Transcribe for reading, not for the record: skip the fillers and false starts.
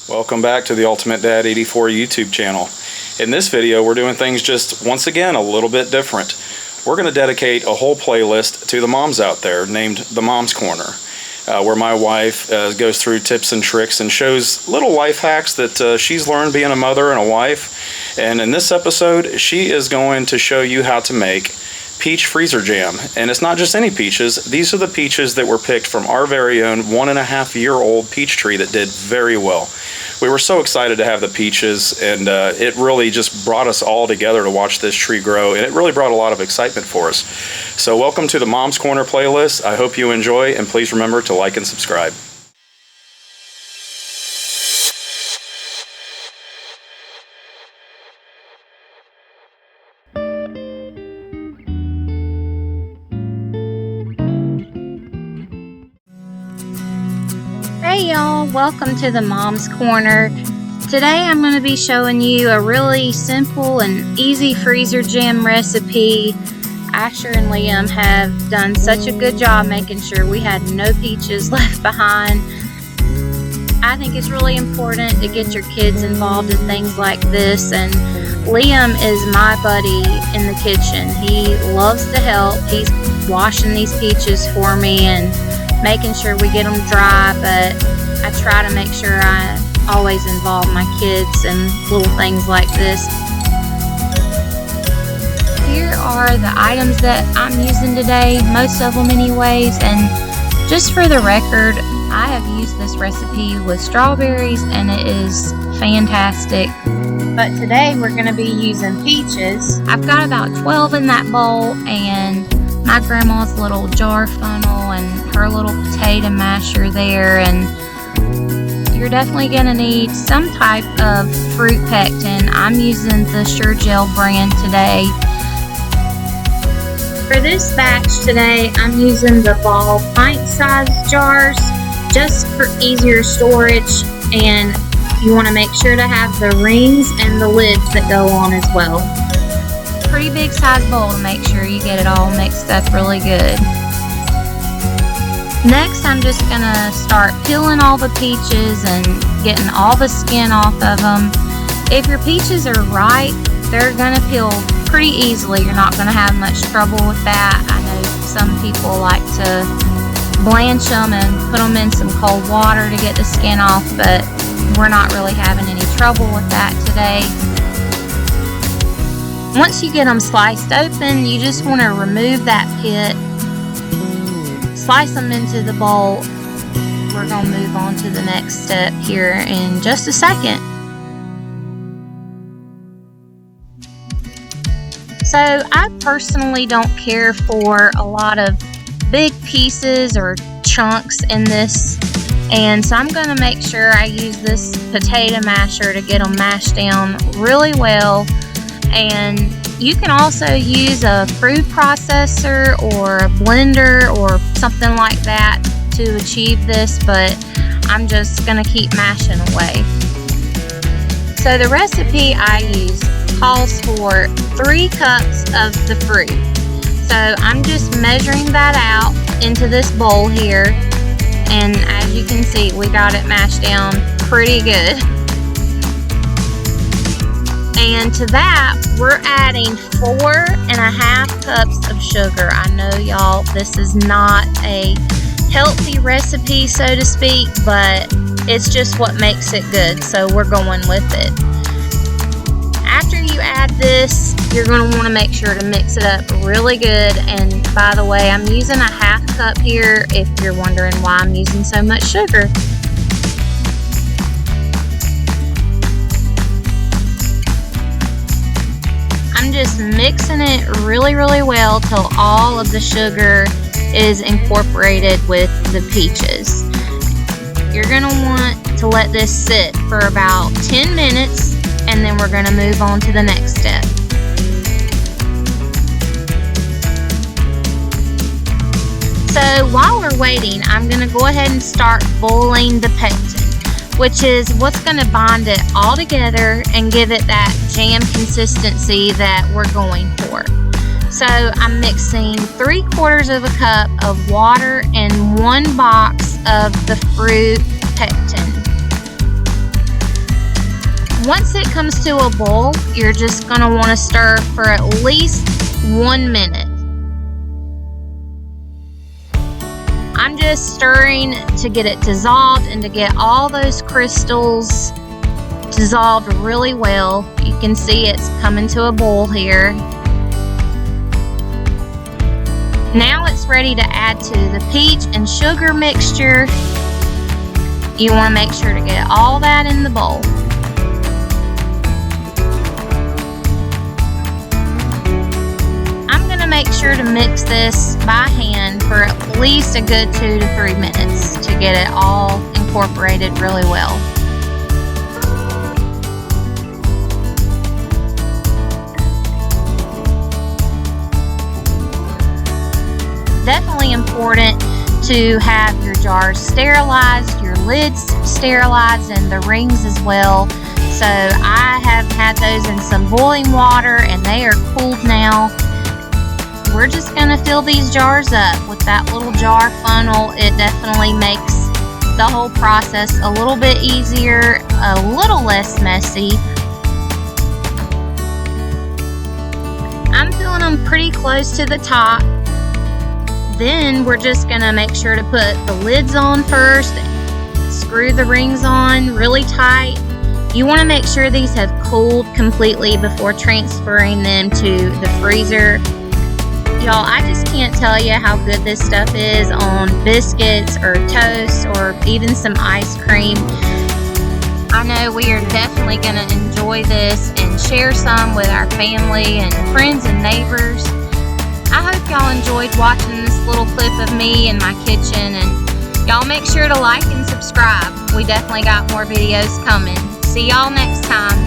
Welcome back to the Ultimate Dad 84 YouTube channel. In this video, we're doing things just once again a little bit different. We're going to dedicate a whole playlist to the moms out there named The Mom's Corner, where my wife goes through tips and tricks and shows little life hacks that she's learned being a mother and a wife. And in this episode, she is going to show you how to make peach freezer jam. And it's not just any peaches. These are the peaches that were picked from our very own 1.5-year-old peach tree that did very well. We were so excited to have the peaches, and it really just brought us all together to watch this tree grow, and it really brought a lot of excitement for us. So welcome to the Mom's Corner playlist. I hope you enjoy, and please remember to like and subscribe. Hey y'all, welcome to the Mom's Corner. Today I'm going to be showing you a really simple and easy freezer jam recipe. Asher and Liam have done such a good job making sure we had no peaches left behind. I think it's really important to get your kids involved in things like this, and Liam is my buddy in the kitchen. He loves to help. He's washing these peaches for me and making sure we get them dry, but I try to make sure I always involve my kids in little things like this. Here are the items that I'm using today, most of them anyways, and just for the record, I have used this recipe with strawberries and it is fantastic. But today we're going to be using peaches. I've got about 12 in that bowl, and my grandma's little jar funnel and her little potato masher there, and you're definitely going to need some type of fruit pectin. I'm using the Sure Gel brand today. For this batch today, I'm using the Ball pint-sized jars just for easier storage, and you want to make sure to have the rings and the lids that go on as well. Pretty big size bowl to make sure you get it all mixed up really good. Next, I'm just gonna start peeling all the peaches and getting all the skin off of them. If your peaches are ripe, they're gonna peel pretty easily. You're not gonna have much trouble with that. I know some people like to blanch them and put them in some cold water to get the skin off, but we're not really having any trouble with that today. Once you get them sliced open, you just want to remove that pit, slice them into the bowl. We're going to move on to the next step here in just a second. So I personally don't care for a lot of big pieces or chunks in this, and so I'm going to make sure I use this potato masher to get them mashed down really well. And you can also use a food processor or a blender or something like that to achieve this, but I'm just going to keep mashing away. So the recipe I use calls for 3 cups of the fruit. So I'm just measuring that out into this bowl here, and as you can see, we got it mashed down pretty good. And to that, we're adding 4.5 cups of sugar. I know y'all, this is not a healthy recipe, so to speak, but it's just what makes it good, so we're going with it. After you add this, you're going to want to make sure to mix it up really good. And by the way, I'm using a 1/2 cup here if you're wondering why I'm using so much sugar. I'm just mixing it really well till all of the sugar is incorporated with the peaches. You're going to want to let this sit for about 10 minutes, and then we're going to move on to the next step. So while we're waiting, I'm going to go ahead and start boiling the pectin, which is what's going to bond it all together and give it that jam consistency that we're going for. So I'm mixing 3/4 cup of water and 1 box of the fruit pectin. Once it comes to a boil, you're just going to want to stir for at least 1 minute. I'm just stirring to get it dissolved and to get all those crystals dissolved really well. You can see it's coming to a boil here. Now it's ready to add to the peach and sugar mixture. You want to make sure to get all that in the bowl. I'm going to make sure to mix this by hand for at least a good 2 to 3 minutes to get it all incorporated really well. Definitely important to have your jars sterilized, your lids sterilized, and the rings as well. So I have had those in some boiling water and they are cooled now. We're just going to fill these jars up with that little jar funnel. It definitely makes the whole process a little bit easier, a little less messy. I'm filling them pretty close to the top. Then we're just going to make sure to put the lids on first, screw the rings on really tight. You want to make sure these have cooled completely before transferring them to the freezer. Y'all, I just can't tell you how good this stuff is on biscuits or toast or even some ice cream. I know we are definitely going to enjoy this and share some with our family and friends and neighbors. I hope y'all enjoyed watching this little clip of me in my kitchen, and y'all make sure to like and subscribe. We definitely got more videos coming. See y'all next time.